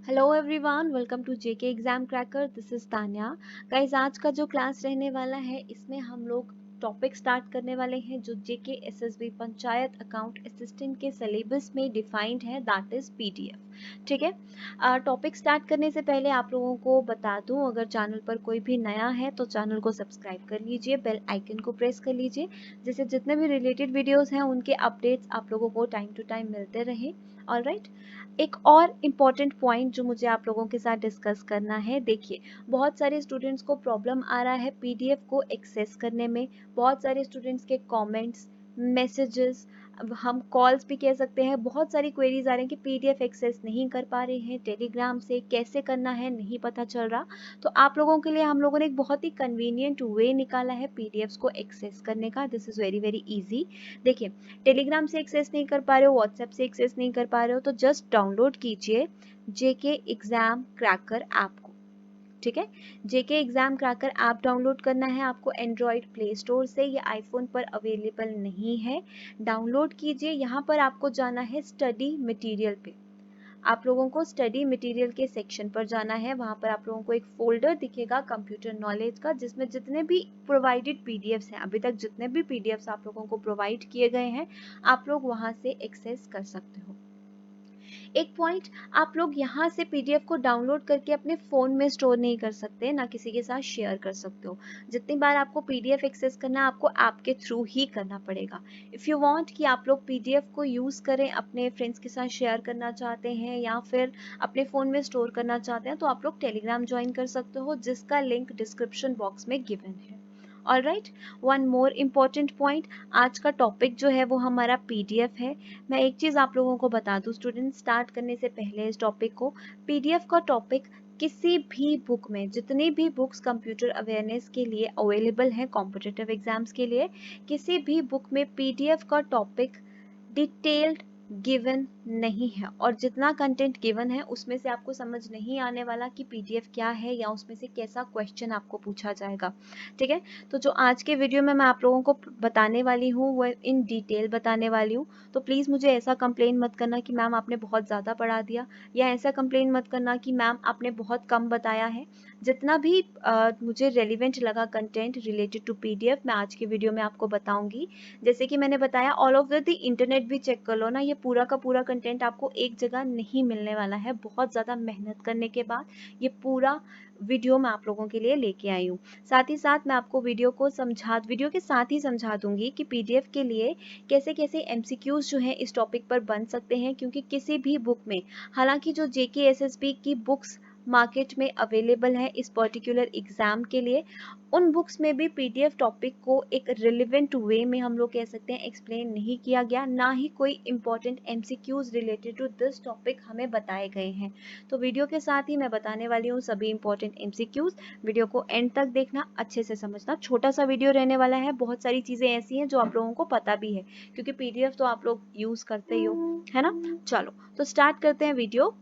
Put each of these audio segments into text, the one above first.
Hello everyone, welcome to JK exam cracker. This is Tanya. Guys, आज का जो class रहने वाला है इसमें हम लोग टॉपिक स्टार्ट करने वाले हैं जो जेके एसएसबी पंचायत अकाउंट असिस्टेंट के सिलेबस में डिफाइंड है, दैट इज पीडीएफ। ठीक है। टॉपिक स्टार्ट करने से पहले आप लोगों को बता दूं, अगर चैनल पर कोई भी नया है तो चैनल को सब्सक्राइब कर लीजिए, बेल आइकन को प्रेस कर लीजिए, जिससे जितने भी रिलेटेड वीडियोस हैं उनके अपडेट्स आप लोगों को टाइम टू टाइम मिलते रहे। ऑलराइट। एक और इम्पॉर्टेंट पॉइंट जो मुझे आप लोगों के साथ डिस्कस करना है, देखिए बहुत सारे स्टूडेंट्स को प्रॉब्लम आ रहा है पीडीएफ को एक्सेस करने में। बहुत सारे स्टूडेंट्स के कमेंट्स, मैसेजेस, हम कॉल्स भी कह सकते हैं, बहुत सारी क्वेरीज आ रही हैं कि पीडीएफ एक्सेस नहीं कर पा रहे हैं, टेलीग्राम से कैसे करना है नहीं पता चल रहा। तो आप लोगों के लिए हम लोगों ने एक बहुत ही कन्वीनियंट वे निकाला है पीडीएफ्स को एक्सेस करने का। This is very very easy. देखिए, टेलीग्राम से एक्सेस नहीं कर पा रहे हो, व्हाट्सएप से एक्सेस नहीं कर पा रहे हो, तो जस्ट डाउनलोड कीजिए जेके एग्जाम क्रैकर ऐप को। ठीक है। जेके एग्जाम क्रैकर ऐप डाउनलोड करना है आपको एंड्रॉइड प्ले स्टोर से, या आईफोन पर अवेलेबल नहीं है। डाउनलोड कीजिए। यहाँ पर आपको जाना है स्टडी मटेरियल पे। आप लोगों को स्टडी मटेरियल के सेक्शन पर जाना है। वहां पर आप लोगों को एक फोल्डर दिखेगा कंप्यूटर नॉलेज का, जिसमें जितने भी प्रोवाइडेड पीडीएफ्स हैं, अभी तक जितने भी पीडीएफ्स आप लोगों को प्रोवाइड किए गए हैं, आप लोग वहां से एक्सेस कर सकते हो। एक पॉइंट, आप लोग यहाँ से पीडीएफ को डाउनलोड करके अपने फ़ोन में स्टोर नहीं कर सकते, ना किसी के साथ शेयर कर सकते हो। जितनी बार आपको पीडीएफ एक्सेस करना है, आपको ऐप के थ्रू ही करना पड़ेगा। इफ़ यू वांट कि आप लोग पीडीएफ को यूज़ करें, अपने फ्रेंड्स के साथ शेयर करना चाहते हैं या फिर अपने फ़ोन में स्टोर करना चाहते हैं, तो आप लोग टेलीग्राम ज्वाइन कर सकते हो, जिसका लिंक डिस्क्रिप्शन बॉक्स में गिवन है। Alright. One more important point, आज का टॉपिक जो है वो हमारा पीडीएफ है। मैं एक चीज़ आप लोगों को बता दूं स्टूडेंट, स्टार्ट करने से पहले इस टॉपिक को, पीडीएफ का टॉपिक किसी भी बुक में, जितनी भी बुक्स कंप्यूटर अवेयरनेस के लिए अवेलेबल हैं कॉम्पिटिटिव एग्जाम्स के लिए, किसी भी बुक में पीडीएफ का टॉपिक डिटेल्ड गिवन नहीं है। और जितना कंटेंट गिवन है उसमें से आपको समझ नहीं आने वाला कि पीडीएफ क्या है या उसमें से कैसा क्वेश्चन आपको पूछा जाएगा। ठीक है। तो जो आज के वीडियो में मैं आप लोगों को बताने वाली हूँ वो इन डिटेल बताने वाली हूँ। तो प्लीज़ मुझे ऐसा कंप्लेन मत करना कि मैम आपने बहुत ज़्यादा पढ़ा दिया, या ऐसा कंप्लेन मत करना कि मैम आपने बहुत कम बताया है। जितना भी मुझे रेलिवेंट लगा कंटेंट रिलेटेड टू पीडीएफ, मैं आज के वीडियो में आपको बताऊंगी। जैसे कि मैंने बताया, ऑल ओवर द इंटरनेट भी चेक कर लो ना, ये पूरा का पूरा कंटेंट आपको एक जगह नहीं मिलने वाला है। बहुत ज़्यादा मेहनत करने के बाद ये पूरा वीडियो मैं आप लोगों के लिए लेके आई हूँ। साथ ही साथ मैं आपको वीडियो के साथ ही समझा दूंगी कि पीडीएफ के लिए कैसे कैसे एमसीक्यूज जो हैं इस टॉपिक पर बन सकते हैं, क्योंकि किसी भी बुक में, हालांकि जो जेके एसएसबी की बुक्स मार्केट में अवेलेबल है इस पर्टिकुलर एग्जाम के लिए, उन बुक्स में भी पीडीएफ टॉपिक को एक रिलेवेंट वे में हम लोग कह सकते हैं एक्सप्लेन नहीं किया गया, ना ही कोई important MCQs related to this topic हमें बताए गए हैं। तो वीडियो के साथ ही मैं बताने वाली हूँ सभी इंपॉर्टेंट एमसीक्यूज। वीडियो को एंड तक देखना, अच्छे से समझना। छोटा सा वीडियो रहने वाला है, बहुत सारी चीजें ऐसी हैं जो आप लोगों को पता भी है, क्योंकि पीडीएफ तो आप लोग यूज करते ही हो, है ना। चलो तो स्टार्ट करते हैं वीडियो।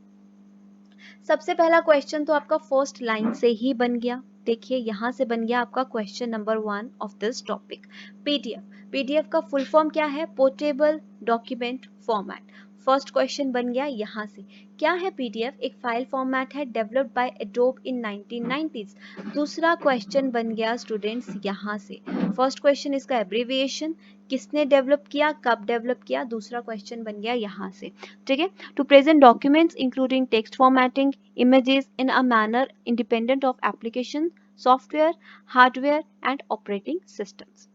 सबसे पहला क्वेश्चन तो आपका फर्स्ट लाइन से ही बन गया। देखिए, यहां से बन गया आपका question number 1 of this topic. PDF, PDF का फुल फॉर्म क्या है? Portable document format. First question बन गया यहां से। क्या है पीडीएफ? एक फाइल फॉर्मेट है developed by adobe in 1990s। दूसरा क्वेश्चन बन गया स्टूडेंट्स यहां से। फर्स्ट क्वेश्चन इसका एब्रीविएशन, किसने डेवलप किया, कब डेवलप किया, दूसरा क्वेश्चन बन गया यहां से। ठीक है। To present documents including text formatting, images in a manner independent of application, software, hardware, and operating systems.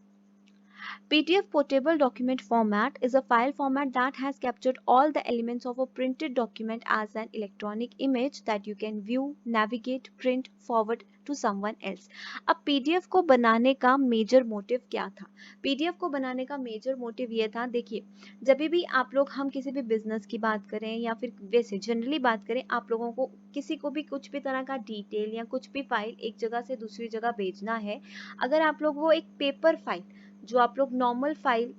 PDF portable document format is a file format that has captured all the elements of a printed document as an electronic image that you can view, navigate, print, forward to someone else. अब PDF को बनाने का major motive क्या था? PDF को बनाने का major motive ये था, देखिए, जब भी आप लोग, हम किसी भी बिजनेस की बात करें या फिर वैसे जनरली बात करें, आप लोगों को किसी को भी कुछ भी तरह का डिटेल या कुछ भी फाइल एक जगह से दूसरी जगह भेजना है, अगर आप लोग वो एक पेपर फाइल, जो आप लोग नॉर्मल फाइल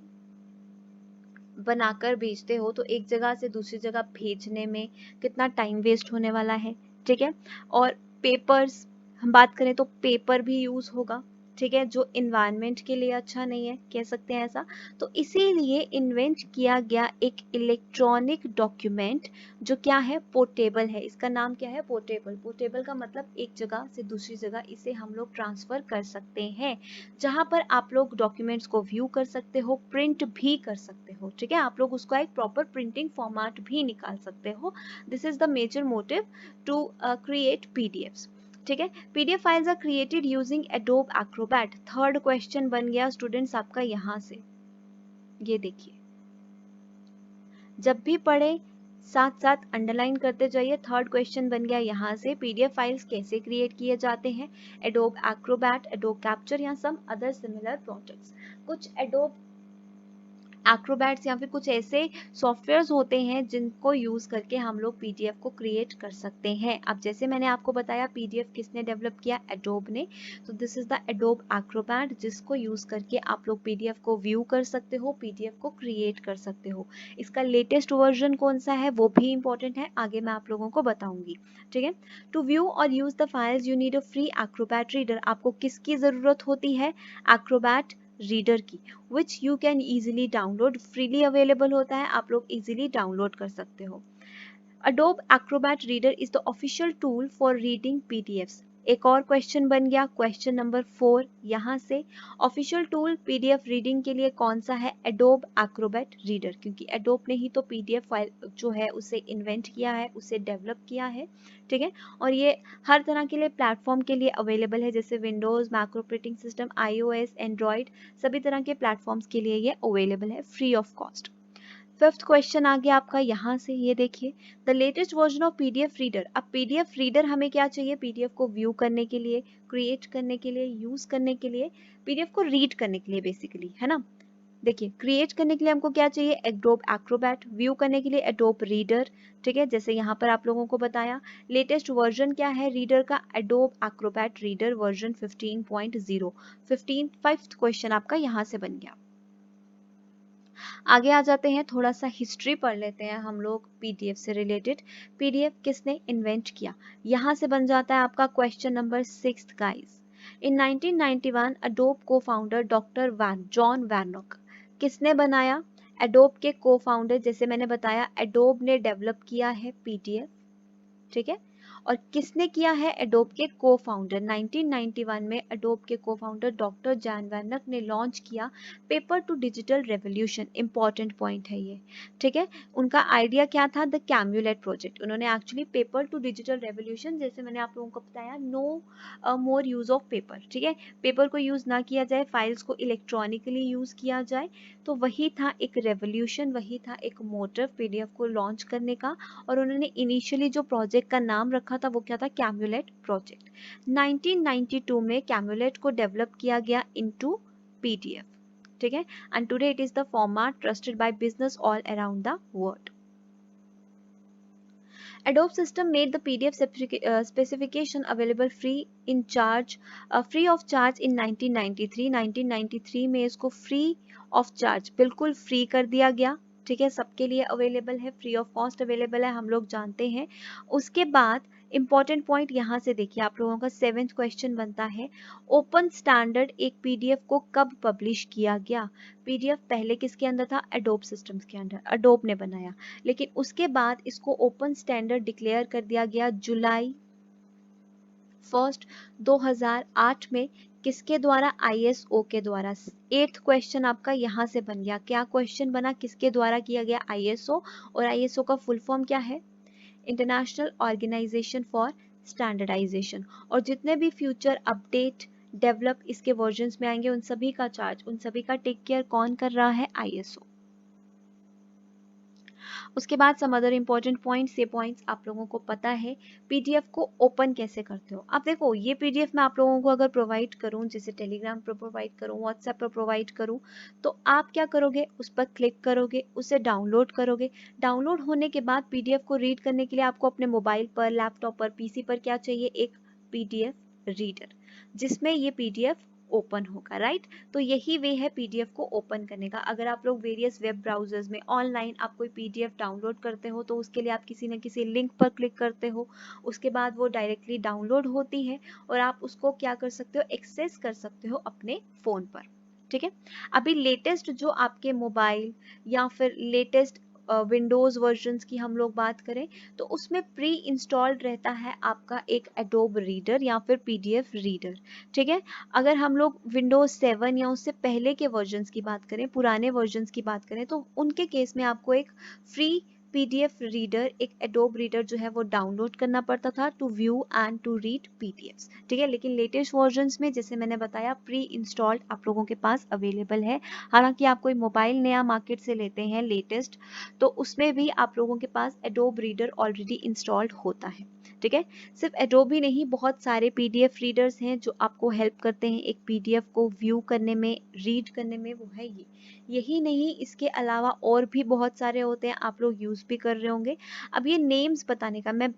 बनाकर भेजते हो, तो एक जगह से दूसरी जगह भेजने में कितना टाइम वेस्ट होने वाला है। ठीक है। और पेपर्स, हम बात करें तो पेपर भी यूज होगा, ठीक है, जो इन्वायरमेंट के लिए अच्छा नहीं है, कह सकते हैं ऐसा। तो इसीलिए इन्वेंट किया गया एक इलेक्ट्रॉनिक डॉक्यूमेंट जो क्या है, पोर्टेबल है। इसका नाम क्या है, पोर्टेबल। पोर्टेबल का मतलब एक जगह से दूसरी जगह इसे हम लोग ट्रांसफर कर सकते हैं, जहां पर आप लोग डॉक्यूमेंट्स को व्यू कर सकते हो, प्रिंट भी कर सकते हो। ठीक है, आप लोग उसका एक प्रॉपर प्रिंटिंग फॉर्मेट भी निकाल सकते हो। This is the major motive to create PDFs. ठीक है, PDF files are created using Adobe Acrobat. Third question बन गया स्टूडेंट्स आपका यहां से, ये देखिए, जब भी पढ़े साथ साथ अंडरलाइन करते जाइए। थर्ड क्वेश्चन बन गया यहाँ से, पीडीएफ फाइल्स कैसे क्रिएट किए जाते हैं, एडोब एक्रोबैट, एडोब कैप्चर या सम अदर सिमिलर प्रोजेक्ट्स। कुछ एडोब एक्रोबैट्स या फिर कुछ ऐसे सॉफ्टवेयर्स होते हैं जिनको यूज करके हम लोग पीडीएफ को क्रिएट कर सकते हैं। अब जैसे मैंने आपको बताया पीडीएफ किसने डेवलप किया, एडोब ने। तो this is the adobe Acrobat, जिसको यूज करके आप लोग पीडीएफ को व्यू कर सकते हो, पीडीएफ को क्रिएट कर सकते हो। इसका लेटेस्ट वर्जन कौन सा है वो भी इंपॉर्टेंट है, आगे मैं आप लोगों को बताऊंगी। ठीक है, टू व्यू और use the files you need a free Acrobat reader. आपको किसकी जरूरत होती है, एक्रोबैट रीडर की, which you can easily download, freely available होता है, आप लोग easily download कर सकते हो। Adobe Acrobat Reader is the official tool for reading PDFs। एक और क्वेश्चन बन गया, क्वेश्चन नंबर 4 यहाँ से, ऑफिशियल टूल पीडीएफ रीडिंग के लिए कौन सा है, एडोब एक्रोबैट रीडर, क्योंकि एडोब ने ही तो पीडीएफ फाइल जो है उसे इन्वेंट किया है, उसे डेवलप किया है। ठीक है, और ये हर तरह के लिए प्लेटफॉर्म के लिए अवेलेबल है, जैसे Windows, Mac operating system, iOS, Android, सभी तरह के प्लेटफॉर्म्स के लिए ये अवेलेबल है free of cost. Fifth question आ गया आपका यहाँ से, ये देखिए, the latest version of PDF reader. अब पीडीएफ रीडर हमें क्या चाहिए, पीडीएफ को व्यू करने के लिए, क्रिएट करने के लिए, यूज करने के लिए, पीडीएफ को रीड करने के लिए बेसिकली, है ना। देखिए, क्रिएट करने के लिए हमको क्या चाहिए, एडोब एक्रोबैट, व्यू करने के लिए एडोब रीडर। ठीक है, जैसे यहाँ पर आप लोगों को बताया, लेटेस्ट वर्जन क्या है रीडर का, adobe Acrobat reader version 15.0। 5th question आपका यहाँ से बन गया। आगे आ जाते हैं, थोड़ा सा हिस्ट्री पढ़ लेते हैं हम लोग पीडीएफ से रिलेटेड। पीडीएफ किसने इन्वेंट किया, यहाँ से बन जाता है आपका क्वेश्चन नंबर 6 गाइस। इन 1991 एडोब को फाउंडर डॉक्टर जॉन वैरनॉक किसने बनाया, एडोब के को फाउंडर, जैसे मैंने बताया एडोब ने डेवलप किया है पीडीएफ। ठीक है, और किसने किया है, एडोब के को फाउंडर। 1991 में एडोब के को फाउंडर डॉक्टर जॉन वैरनॉक ने लॉन्च किया paper to digital revolution. Important point है ये। ठीक है, उनका आइडिया क्या था, द कैम्युलेट प्रोजेक्ट। उन्होंने actually paper to digital revolution, जैसे मैंने आप लोगों को बताया, no more use of paper. ठीक है, पेपर को यूज ना किया जाए, फाइल्स को इलेक्ट्रॉनिकली यूज किया जाए, तो वही था एक रेवोल्यूशन, वही था एक मोटिव पीडीएफ को लॉन्च करने का। और उन्होंने इनिशियली जो प्रोजेक्ट का नाम रखा था वो क्या था, कैम्युलेट प्रोजेक्ट। 1992 में कैम्युलेट को डेवलप किया गया इनटू पीडीएफ। ठीक है, and today it is the format trusted by business all around the world. Adobe system made the PDF specification available free of charge in 1993। 1993 में इसको free of charge, बिल्कुल free कर दिया गया। ठीक है, सबके लिए अवेलेबल है, फ्री ऑफ कॉस्ट अवेलेबल है, हम लोग जानते हैं। उसके बाद इंपॉर्टेंट पॉइंट यहाँ से देखिए, आप लोगों का 7th क्वेश्चन बनता है, ओपन स्टैंडर्ड एक पीडीएफ को कब पब्लिश किया गया। पीडीएफ पहले किसके अंदर था, एडोब सिस्टम्स के अंदर, एडोब ने बनाया, लेकिन उसके बाद इसको ओपन स्टैंडर्ड डिक्लेयर कर दिया गया जुलाई 1 2008 में। किसके द्वारा, आईएसओ के द्वारा। 8th क्वेश्चन आपका यहाँ से बन गया, क्या क्वेश्चन बना, किसके द्वारा किया गया, आईएसओ। और आईएसओ का फुल फॉर्म क्या है, इंटरनेशनल ऑर्गेनाइजेशन फॉर स्टैंडर्डाइजेशन। और जितने भी फ्यूचर अपडेट डेवलप इसके वर्जन्स में आएंगे, उन सभी का चार्ज, उन सभी का टेक केयर कौन कर रहा है, आईएसओ। उसके बाद सम अदर इंपॉर्टेंट पॉइंट्स, ये पॉइंट्स आप लोगों को पता है। पीडीएफ को ओपन कैसे करते हो, आप देखो ये पीडीएफ मैं आप लोगों को अगर प्रोवाइड करूं, जैसे टेलीग्राम पर प्रोवाइड करूं, व्हाट्सएप पर प्रोवाइड करूं, तो आप क्या करोगे, उस पर क्लिक करोगे, उसे डाउनलोड करोगे। डाउनलोड होने के बाद पीडीएफ को रीड करने के लिए आपको अपने मोबाइल पर, लैपटॉप पर, पीसी पर क्या चाहिए, एक पीडीएफ रीडर, जिसमें ये पीडीएफ ओपन होगा, राइट। तो यही वे है पीडीएफ को ओपन करने का। अगर आप लोग वेरियस वेब ब्राउजर्स में ऑनलाइन आप कोई पीडीएफ डाउनलोड करते हो तो उसके लिए आप किसी न किसी लिंक पर क्लिक करते हो, उसके बाद वो डायरेक्टली डाउनलोड होती है और आप उसको क्या कर सकते हो, एक्सेस कर सकते हो अपने फोन पर, ठीक है। अभी लेटेस्ट जो आपके मोबाइल या फिर लेटेस्ट विंडोज वर्जन्स की हम लोग बात करें तो उसमें प्री इंस्टॉल्ड रहता है आपका एक एडोब रीडर या फिर पीडीएफ रीडर, ठीक है। अगर हम लोग विंडोज 7 या उससे पहले के वर्जन्स की बात करें, पुराने वर्जन्स की बात करें, तो उनके केस में आपको एक फ्री पीडीएफ रीडर, एक एडोब रीडर जो है वो डाउनलोड करना पड़ता था to view and to read PDFs, ठीक है। लेकिन लेटेस्ट वर्जन्स में जैसे मैंने बताया प्री इंस्टॉल्ड आप लोगों के पास अवेलेबल है। हालांकि आप कोई मोबाइल नया मार्केट से लेते हैं लेटेस्ट, तो उसमें भी आप लोगों के पास एडोब रीडर ऑलरेडी इंस्टॉल्ड होता है, ठीक है। सिर्फ एडोब ही नहीं, बहुत सारे पीडीएफ रीडर्स हैं जो आपको हेल्प करते हैं एक पीडीएफ को व्यू करने में, रीड करने में, वो है ये। यही नहीं, इसके अलावा और भी बहुत सारे होते हैं, आप लोग यूज भी कर रहे होंगे। अब ये नेम्स बताने का मैं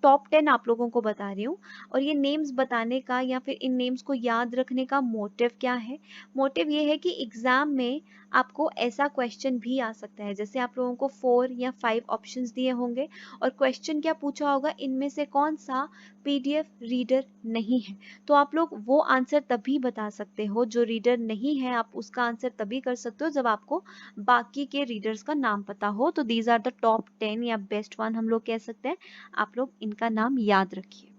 टॉप 10 आप लोगों को बता रही हूँ, और ये नेम्स बताने का या फिर इन नेम्स को याद रखने का मोटिव क्या है। मोटिव ये है कि एग्जाम में आपको ऐसा क्वेश्चन भी आ सकता है, जैसे आप लोगों को 4 या 5 ऑप्शंस दिए होंगे और क्वेश्चन क्या पूछा होगा, इनमें से कौन सा पीडीएफ रीडर नहीं है, तो आप लोग वो आंसर तभी बता सकते हो। जो रीडर नहीं है आप उसका आंसर तभी कर सकते हो जब आपको बाकी के रीडर्स का नाम पता हो। तो दीज आर द टॉप 10 या बेस्ट वन हम लोग कह सकते हैं, आप लोग इनका नाम याद रखिए।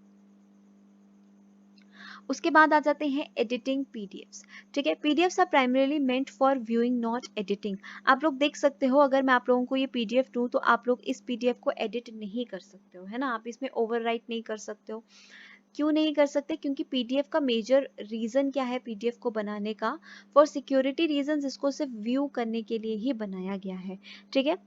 उसके बाद आ जाते हैं एडिटिंग पीडीएफ्स, ठीक है। PDFs are primarily meant for viewing not editing. आप लोग देख सकते हो, अगर मैं आप लोगों को ये पीडीएफ दूं तो आप लोग इस पीडीएफ को एडिट नहीं कर सकते हो, है ना। आप इसमें ओवरराइट नहीं कर सकते हो। क्यों नहीं कर सकते, क्योंकि पीडीएफ का मेजर रीजन क्या है पीडीएफ को बनाने का, फॉर सिक्योरिटी रीजंस इसको सिर्फ व्यू करने के लिए ही बनाया गया है, ठीक है।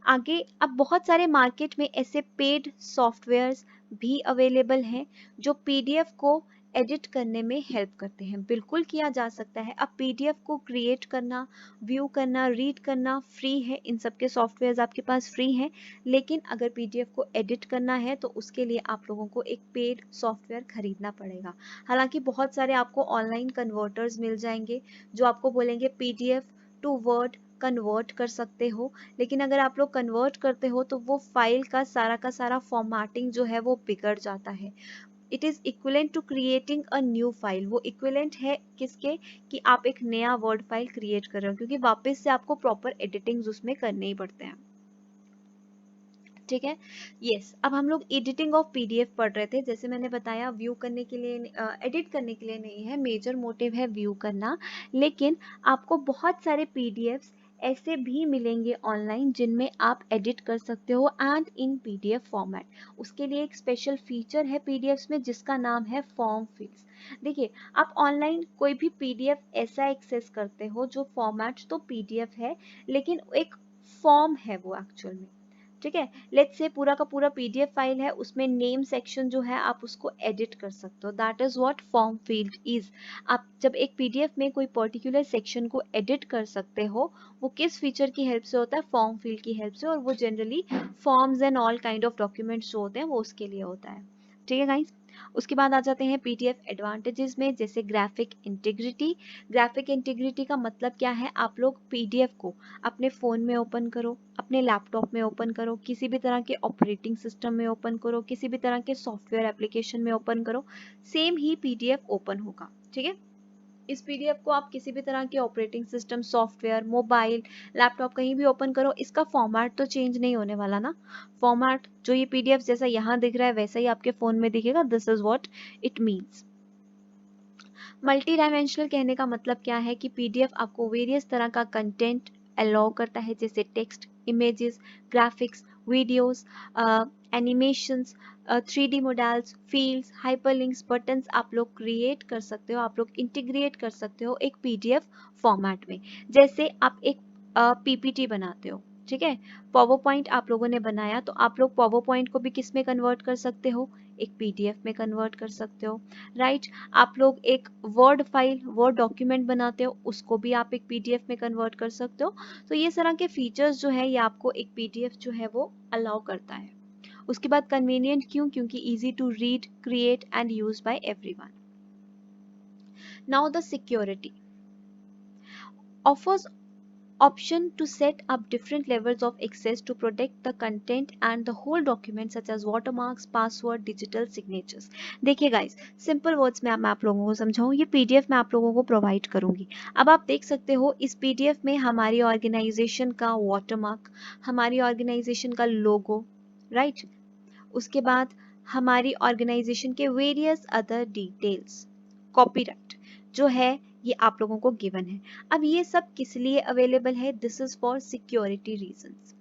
आगे अब बहुत सारे मार्केट में ऐसे पेड सॉफ्टवेयर्स भी अवेलेबल हैं जो पीडीएफ को एडिट करने में हेल्प करते हैं। बिल्कुल किया जा सकता है। अब पीडीएफ को क्रिएट करना, व्यू करना, रीड करना फ्री है, इन सब के सॉफ्टवेयर्स आपके पास फ्री हैं। लेकिन अगर पीडीएफ को एडिट करना है तो उसके लिए आप लोगों को एक पेड सॉफ्टवेयर खरीदना पड़ेगा। हालांकि बहुत सारे आपको ऑनलाइन कन्वर्टर्स मिल जाएंगे जो आपको बोलेंगे पीडीएफ टू वर्ड कन्वर्ट कर सकते हो, लेकिन अगर आप लोग कन्वर्ट करते हो तो वो फाइल का सारा फॉर्मेटिंग जो है वो बिगड़ जाता है। It is equivalent to creating a new file. वो इक्विलेंट है किसके, कि आप एक नया वर्ड फाइल क्रिएट कर रहे हो, क्योंकि वापस से आपको प्रॉपर एडिटिंग उसमें करने ही पड़ते हैं, ठीक है। यस, अब हम लोग एडिटिंग ऑफ पीडीएफ पढ़ रहे थे। जैसे मैंने बताया व्यू करने के लिए, एडिट करने के लिए नहीं है, मेजर मोटिव है व्यू करना। लेकिन आपको बहुत सारे पीडीएफ्स ऐसे भी मिलेंगे ऑनलाइन जिनमें आप एडिट कर सकते हो एंड इन पीडीएफ फॉर्मेट। उसके लिए एक स्पेशल फीचर है पीडीएफ्स में जिसका नाम है फॉर्म फील्ड्स। देखिए, आप ऑनलाइन कोई भी पीडीएफ ऐसा एक्सेस करते हो जो फॉर्मेट तो पीडीएफ है लेकिन एक फॉर्म है वो एक्चुअल में, ठीक है। लेट्स से पूरा का पूरा पीडीएफ फाइल है, उसमें नेम सेक्शन जो है आप उसको एडिट कर सकते हो। That is what form field is. आप जब एक पीडीएफ में कोई पर्टिकुलर सेक्शन को एडिट कर सकते हो, वो किस फीचर की हेल्प से होता है, फॉर्म फील्ड की हेल्प से। और वो generally forms and all kind of documents जो होते हैं वो उसके लिए होता है, ठीक है गाइस। उसके बाद आ जाते हैं पीडीएफ एडवांटेजेस में, जैसे ग्राफिक इंटीग्रिटी। ग्राफिक इंटीग्रिटी का मतलब क्या है, आप लोग पीडीएफ को अपने फोन में ओपन करो, अपने लैपटॉप में ओपन करो, किसी भी तरह के ऑपरेटिंग सिस्टम में ओपन करो, किसी भी तरह के सॉफ्टवेयर एप्लीकेशन में ओपन करो, सेम ही पीडीएफ ओपन होगा, ठीक है। इस पीडीएफ को आप किसी भी तरह के operating system, software, mobile, laptop कहीं भी ओपन करो, इसका फॉर्मेट तो चेंज नहीं होने वाला ना। फॉर्मेट जो ये पीडीएफ जैसा यहाँ दिख रहा है वैसा ही आपके फोन में दिखेगा। This is what it means. Multi dimensional कहने का मतलब क्या है कि पीडीएफ आपको वेरियस तरह का कंटेंट अलाउ करता है, जैसे text, images, graphics, videos, animations, 3D models, fields, hyperlinks, buttons आप लोग क्रिएट कर सकते हो, आप लोग इंटीग्रेट कर सकते हो एक पीडीएफ फॉर्मेट में। जैसे आप एक पीपीटी बनाते हो, ठीक है, पावर पॉइंट आप लोगों ने बनाया, तो आप लोग पावर पॉइंट को भी किस में कन्वर्ट कर सकते हो, एक पीडीएफ में कन्वर्ट कर सकते हो, राइट। आप लोग एक वर्ड फाइल, वर्ड डॉक्यूमेंट बनाते हो, उसको भी आप एक पीडीएफ में कन्वर्ट कर सकते हो। तो ये तरह के फीचर्स जो है ये आपको एक पीडीएफ जो है वो अलाउ करता है। उसके बाद कन्वीनियंट क्यों, क्योंकि easy to read, create and use by everyone. Now the security offers option to set up different levels of access to protect the content and the whole document such as watermarks, password, digital signatures. देखिए guys, simple words में मैं आप लोगों को समझाऊं, ये PDF मैं आप लोगों को प्रोवाइड करूंगी। अब आप देख सकते हो इस पीडीएफ में हमारी ऑर्गेनाइजेशन का वाटरमार्क, हमारी ऑर्गेनाइजेशन का लोगो, राइट, उसके बाद हमारी ऑर्गेनाइजेशन के वेरियस अदर डिटेल्स, कॉपीराइट जो है ये आप लोगों को गिवन है। अब ये सब किस लिए अवेलेबल है? This is for security reasons,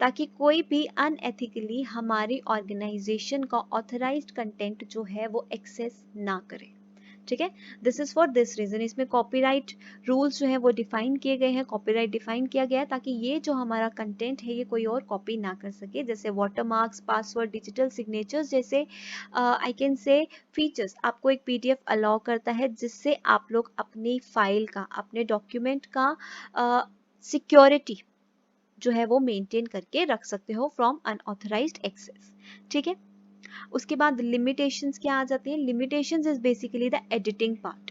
ताकि कोई भी अनएथिकली हमारी ऑर्गेनाइजेशन का ऑथराइज्ड कंटेंट जो है वो एक्सेस ना करे। ठीक है, this is for this reason. इसमें कॉपीराइट रूल्स जो है वो डिफाइन किए गए हैं, कॉपीराइट डिफाइन किया गया है ताकि ये जो हमारा कंटेंट है ये कोई और कॉपी ना कर सके। जैसे वाटरमार्क्स, पासवर्ड, डिजिटल सिग्नेचर्स जैसे आई कैन से फीचर्स आपको एक पीडीएफ अलाउ करता है, जिससे आप लोग अपनी फाइल का, अपने डॉक्यूमेंट का सिक्योरिटी जो है वो मेंटेन करके रख सकते हो फ्रॉम अनऑथराइज्ड एक्सेस। ठीक है, उसके बाद लिमिटेशंस क्या आ जाती हैं? Limitations is basically the editing part.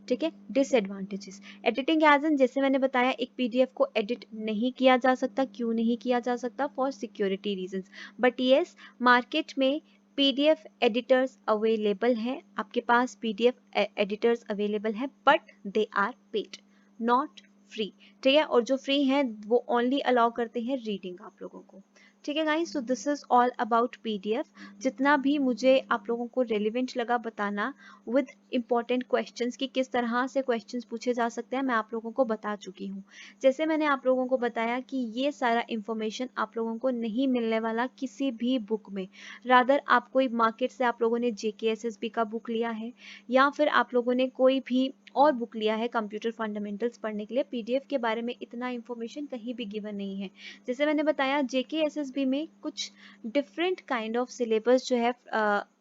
ठीक है, डिसएडवांटेजेस एडिटिंग एज इन, जैसे मैंने बताया एक पीडीएफ को एडिट नहीं किया जा सकता। क्यों नहीं किया जा सकता? For security reasons. But yes, market में पीडीएफ एडिटर्स अवेलेबल है, आपके पास पीडीएफ एडिटर्स अवेलेबल है, but they are paid, not free. ठीक है, और जो फ्री हैं वो ओनली अलाउ करते हैं रीडिंग आप लोगों को। ठीक है guys, so this is all about PDF. जितना भी मुझे आप लोगों को रेलिवेंट लगा बताना विद इम्पॉर्टेंट क्वेश्चंस कि किस तरह से क्वेश्चंस पूछे जा सकते हैं, मैं आप लोगों को बता चुकी हूँ। जैसे मैंने आप लोगों को बताया कि ये सारा इंफॉर्मेशन आप लोगों को नहीं मिलने वाला किसी भी बुक में। रादर आप कोई मार्केट से आप लोगों ने जेकेएसएसबी का बुक लिया है या फिर आप लोगों ने कोई भी और बुक लिया है कंप्यूटर फंडामेंटल्स पढ़ने के लिए, पीडीएफ के बारे में इतना इंफॉर्मेशन कहीं भी गिवन नहीं है। जैसे मैंने बताया जेकेएसएसबी में कुछ डिफरेंट काइंड ऑफ सिलेबस जो है,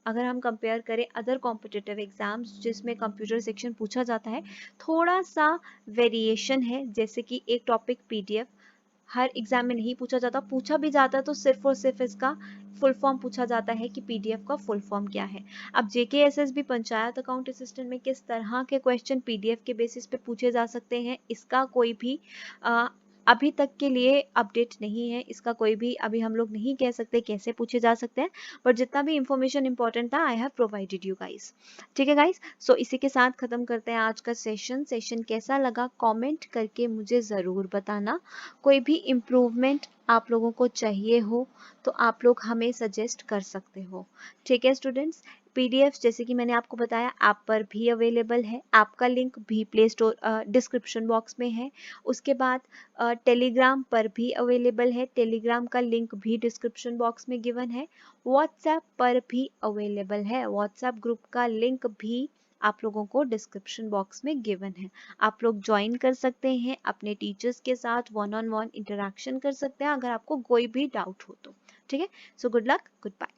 अगर हम कंपेयर करें अदर कॉम्पिटिटिव एग्जाम्स जिसमें कंप्यूटर सेक्शन पूछा जाता है, थोड़ा सा वेरिएशन है। जैसे कि एक टॉपिक पीडीएफ हर एग्जाम में नहीं पूछा जाता, पूछा भी जाता तो सिर्फ और सिर्फ इसका फुल फॉर्म पूछा जाता है कि पीडीएफ का फुल फॉर्म क्या है। अब जेकेएसएसबी पंचायत अकाउंट असिस्टेंट में किस तरह के क्वेश्चन पीडीएफ के बेसिस पे पूछे जा सकते हैं, इसका कोई भी अभी तक के लिए अपडेट नहीं है। इसका कोई भी अभी हम लोग नहीं कह सकते कैसे पूछे जा सकते हैं, बट जितना भी इंफॉर्मेशन इंपॉर्टेंट था I have provided you guys. ठीक है गाइस, सो इसी के साथ खत्म करते हैं आज का सेशन कैसा लगा कमेंट करके मुझे ज़रूर बताना। कोई भी इम्प्रूवमेंट आप लोगों को चाहिए हो तो आप लोग हमें सजेस्ट कर सकते हो। ठीक है स्टूडेंट्स, पीडीएफ जैसे कि मैंने आपको बताया ऐप पर भी अवेलेबल है, ऐप का लिंक भी प्ले स्टोर डिस्क्रिप्शन बॉक्स में है। उसके बाद टेलीग्राम पर भी अवेलेबल है, टेलीग्राम का लिंक भी डिस्क्रिप्शन बॉक्स में गिवन है। व्हाट्सएप पर भी अवेलेबल है, व्हाट्सएप ग्रुप का लिंक भी आप लोगों को डिस्क्रिप्शन बॉक्स में गिवन है। आप लोग ज्वाइन कर सकते हैं, अपने टीचर्स के साथ वन ऑन वन इंटरेक्शन कर सकते हैं अगर आपको कोई भी डाउट हो तो। ठीक है, so good luck, good bye.